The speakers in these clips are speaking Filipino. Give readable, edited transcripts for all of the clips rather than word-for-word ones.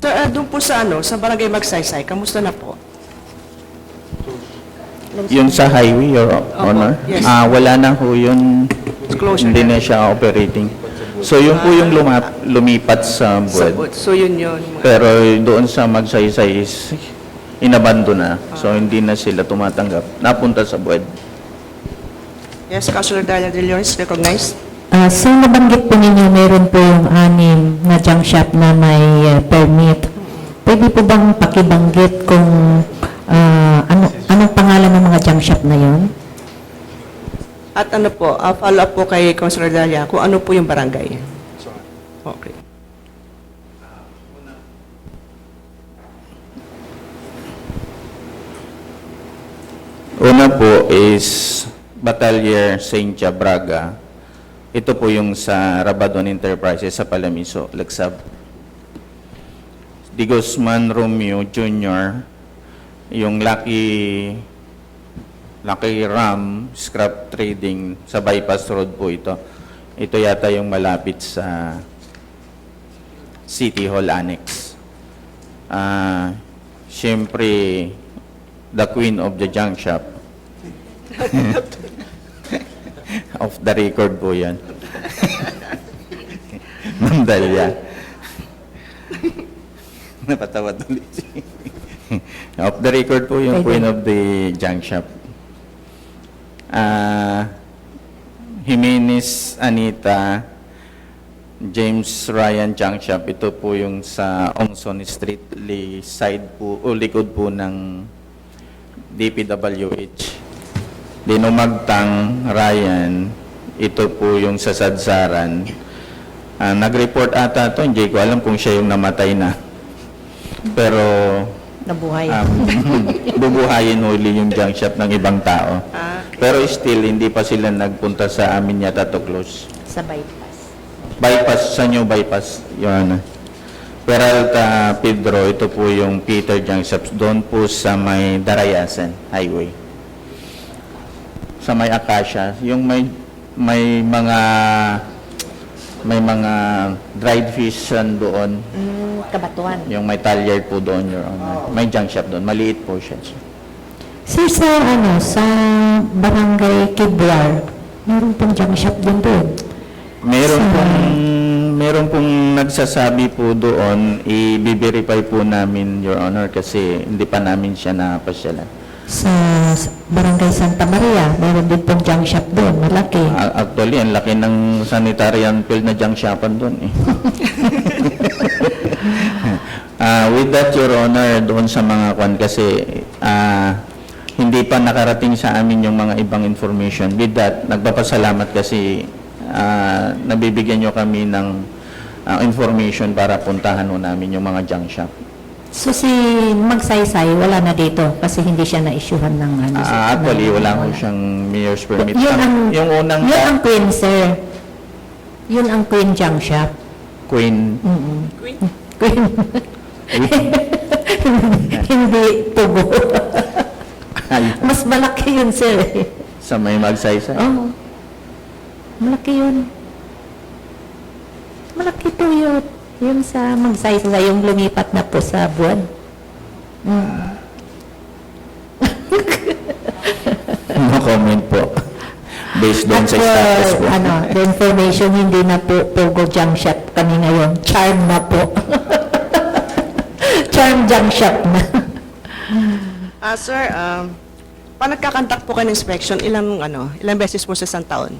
Sir, doon po sa sa Barangay Magsaysay, kamusta na po? Yun sa highway, Your Honor, yes. wala na ho yun, Closure hindi na. na siya operating. So yun po yung lumipat sa Sa Buwad. So yun yun. Pero doon sa Magsaysay is inabando na. So hindi na sila tumatanggap. Napunta sa Buwad. Yes, Councilor Dalia De Leon is recognized. Sa nabanggit po ninyo, meron po yung 6 na junk shop na may permit. Pwede po bang pakibanggit kung anong pangalan ng mga junk shop na yon? At follow up po kay Councilor Dalia kung ano po yung barangay. Okay. Una po is Batalier Saint Braga. Ito po yung sa Rabadon Enterprises sa Palamiso, Lagsab. Di Guzman Romeo Jr., yung Lucky Ram Scrap Trading sa Bypass Road po ito. Ito yata yung malapit sa City Hall Annex. Siyempre, the queen of the junk shop. Off the record po yan. Ma'am Dalia. Napatawa tuloy. Off the record po yung queen of the junk shop. Jimenez Anita, James Ryan Junk Shop. Ito po yung sa Ongson Street, side po, o likod po ng DPWH. Dinumagtang Ryan, ito po yung sa Sadsaran. Nag-report ata to, hindi ko alam kung siya yung namatay na. Pero Nabuhay. bubuhayin huli yung junk shop ng ibang tao. Pero still, hindi pa sila nagpunta sa amin yata to close. Sa bypass. Bypass, sa new bypass, yun. Peralta, Pedro, ito po yung Peter Junk Shops, doon po sa may Darayasan Highway. Sa may Acacia, yung may mga dried fish doon. Kabatuan. Yung may talyer po doon, Your Honor. May junk shop doon. Maliit po siya. Sir, sa Barangay Kibwar, meron pong junk shop din doon. Meron pong nagsasabi po doon, i-verify po namin, Your Honor, kasi hindi pa namin siya napasyalan. Sa Barangay Santa Maria, meron din pong junk shop doon, malaki. Actually, ang laki ng sanitarian field na junk shopan doon eh. With that, Your Honor, doon sa mga kwan kasi hindi pa nakarating sa amin yung mga ibang information. With that, nagpapasalamat kasi nabibigyan nyo kami ng information para puntahan ho namin yung mga junk shop. So si Magsaysay, wala na dito kasi hindi siya na-issuehan ng Actually, wala ko siyang mayor's permit. Yung unang yun ang Queen, sir. Yun ang Queen junk shop. Queen. Queen. Hindi tubo. Mas malaki yun, sir. Sa may Magsaysay. Oo. Malaki yun. Malaki to yun. Yung sa Magsaysay, yung lumipat na po sa buwan. No comment po. Based doon At sa status po. the information hindi na po Pogo Junk Shop kami ngayon. Charm na po. Charm Junk Shop na. Sir, pag nagkakantak po kayo ng inspection, ilang beses po sa isang taon?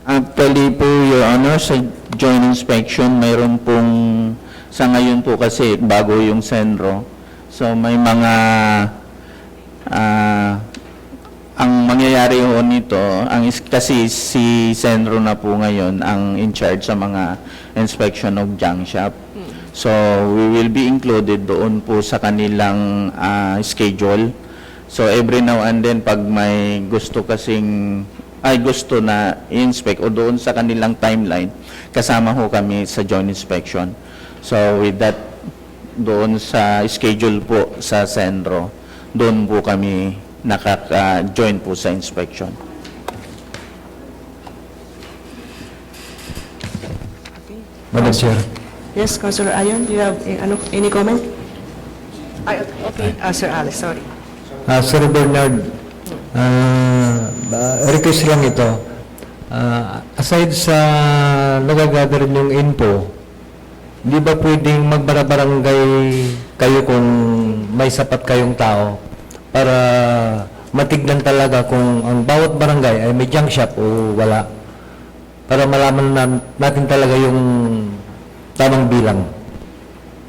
Actually po, Your Honor, sa joint inspection, mayroon pong, sa ngayon po kasi, bago yung Senro. So, may mga, ang mangyayari ho nito, kasi si Senro na po ngayon ang in charge sa mga inspection of junk shop. So, we will be included doon po sa kanilang schedule. So, every now and then, pag may gusto gusto na i-inspect o doon sa kanilang timeline, kasama ho kami sa joint inspection. So, with that, doon sa schedule po sa Senro, doon po kami nakaka-join po sa inspection. Madam Chair, Yes, Councilor Ayon, do you have any comment? Ay, okay, Sir Alex, sorry. Sir Bernard, request lang ito. Aside sa nagagather yung info, di ba pwedeng magbarabarangay kayo kung may sapat kayong tao para matignan talaga kung ang bawat barangay ay may junk shop o wala? Para malaman natin talaga yung tamang bilang.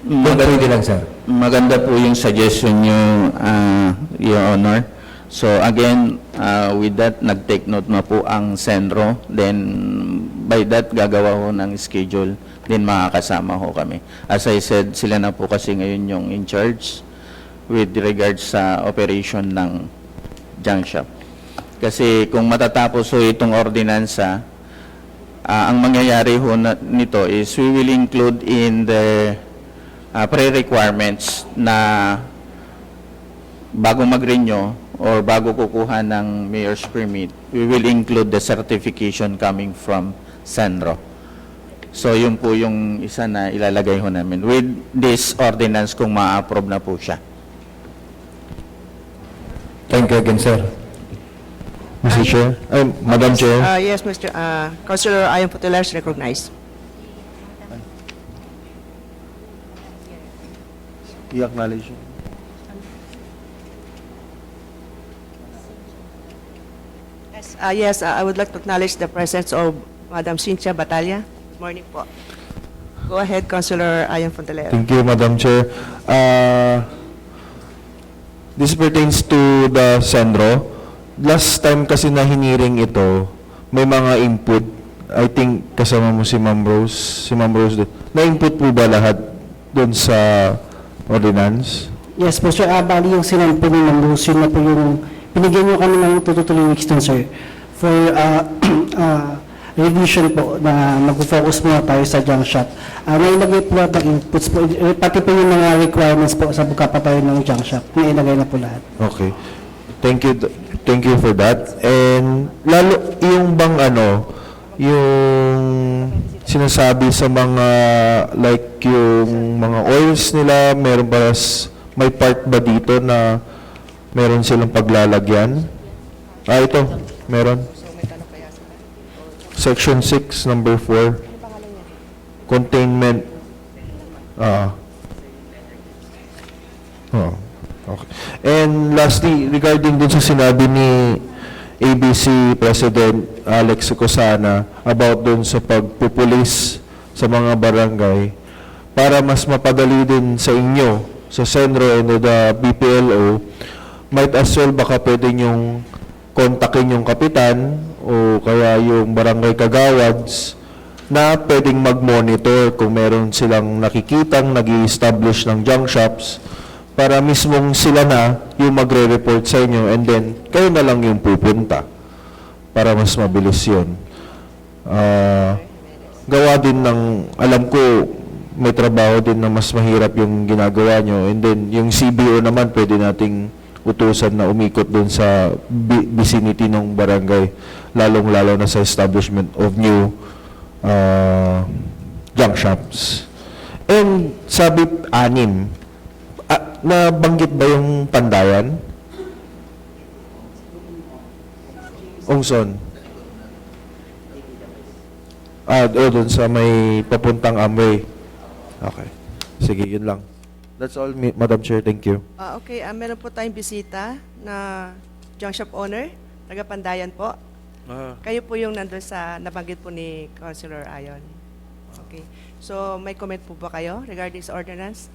Kung pwede lang, sir. Maganda po yung suggestion nyo, Your Honor. So again, with that, nag-take note na po ang Senro. Then, by that, gagawa ho ng schedule. Then, makakasama ho kami. As I said, sila na po kasi ngayon yung in charge with regards sa operation ng junk shop. Kasi kung matatapos ho itong ordinansa, ang mangyayari ho nito is we will include in the pre-requirements na bago mag-renew or bago kukuha ng mayor's permit, we will include the certification coming from Senro. So yun po yung isa na ilalagay ho namin with this ordinance kung ma-approve na po siya. Thank you again, sir. Mr. Chair, Madam Chair. Yes, Mr. Councilor Ayon Putela is recognized. I-acknowledge. Yes, I would like to acknowledge the presence of Madam Cynthia Batalla. Morning po. Go ahead, Councilor Ayon Putela. Thank you, Madam Chair. This pertains to the Senro. Last time kasi na hiniring ito, may mga input. I think kasama mo si Ma'am Rose. Si Ma'am Rose doon. Na-input po ba lahat doon sa ordinance? Yes po, sir. Bali yung sinan po ni Ma'am Rose, yun na po yung binigyan nyo kami ng 2 to 3 weeks dun, sir. For revision po na mag-focus muna tayo sa junk shop. Nailagay po lahat ng inputs po, pati po yung mga requirements po sa pagkapatayo ng junk shop. Nailagay na po lahat. Okay. Thank you for that. And lalo yung bang yung sinasabi sa mga like yung mga oils nila, meron ba may part ba dito na meron silang paglalagyan? Ito, meron. Section 6, number 4. Containment. Okay. And lastly, regarding dun sa sinabi ni ABC President Alex Cosana about dun sa pagpupulis sa mga barangay, para mas mapadali din sa inyo, sa Senro and the BPLO, might as well baka pwede nyong kontakin yung kapitan o kaya yung barangay kagawads na pwedeng mag-monitor kung meron silang nakikitang nag-i-establish ng junk shops para mismong sila na yung magre-report sa inyo and then kayo na lang yung pupunta para mas mabilis yun. Gawa din ng, alam ko, may trabaho din na mas mahirap yung ginagawa nyo and then yung CBO naman pwede nating utusan na umikot dun sa vicinity ng barangay, lalong-lalo na sa establishment of new junk shops. And sabi, 6, nabanggit ba yung Pandayan? Ongson? Doon sa may papuntang Amway. Okay. Sige, yun lang. That's all, Madam Chair. Thank you. Okay, meron po tayong bisita na junk shop owner, taga Pandayan po. Kayo po yung nandun sa nabanggit po ni Councilor Ayon. Okay. So, may comment po ba kayo regarding sa ordinance?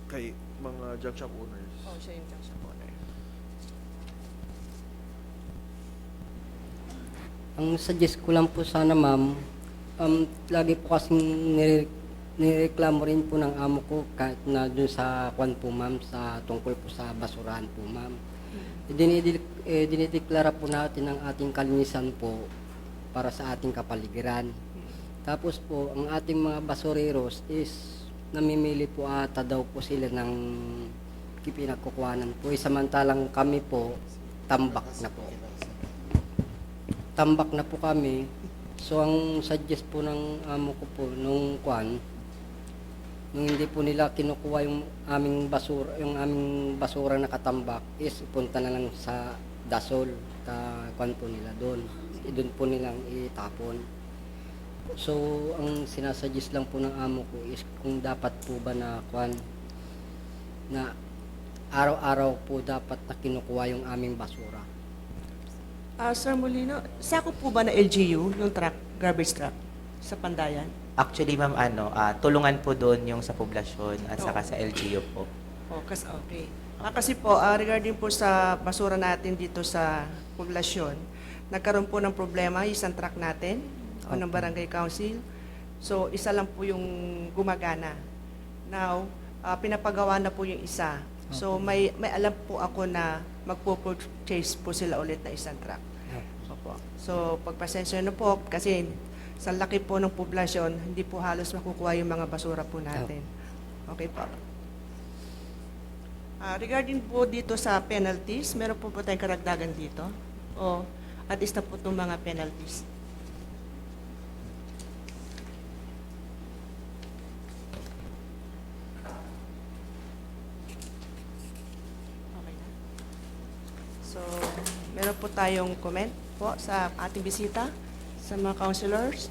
Kay mga junk shop owners. Oh, siya yung junk shop owner. Ang suggest ko lang po sana, ma'am, lagi po kasing nireklamo rin po ng amo ko kahit na dun sa kwan po, ma'am, sa tungkol po sa basurahan po, ma'am. Dinideklara po natin ang ating kalinisan po para sa ating kapaligiran. Tapos po, ang ating mga basureros is namimili po ata daw po sila ng pinagkukuhanan po. Samantalang kami po, tambak na po. Tambak na po kami. So, ang suggest po ng amo ko po, nung kwan, nung hindi po nila kinukuha yung aming basura na katambak, is punta na lang sa dasol, kwan po nila doon. Doon po nilang itapon. So, ang sinasuggest lang po ng amo ko is kung dapat po ba na kwan, na araw-araw po dapat na kinukuha yung aming basura. Sir Molino, sakop po ba na LGU, yung truck, garbage truck, sa Pandayan? Actually, ma'am, tulungan po doon yung sa poblasyon at saka sa LGU po. Okay. Kasi po, regarding po sa basura natin dito sa poblasyon, nagkaroon po ng problema, isang truck natin, o ng barangay council. So, isa lang po yung gumagana. Now, pinapagawa na po yung isa. So, may alam po ako na magpo-purchase po sila ulit na isang truck. Opo. So, pagpasensya na po, kasi sa laki po ng poblasyon, hindi po halos makukuha yung mga basura po natin. Okay po. Regarding po dito sa penalties, meron po ba tayong karagdagan dito? O at least na po itong mga penalties? Okay na. So, meron po tayong comment po sa ating bisita, sa mga councilors.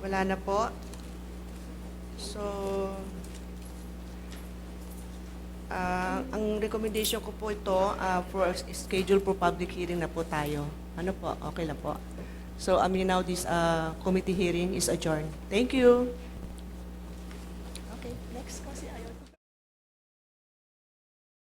Wala na po. So, ang recommendation ko po ito, for schedule for public hearing na po tayo. Ano po? Okay lang po. So, now this committee hearing is adjourned. Thank you. Okay, next kasi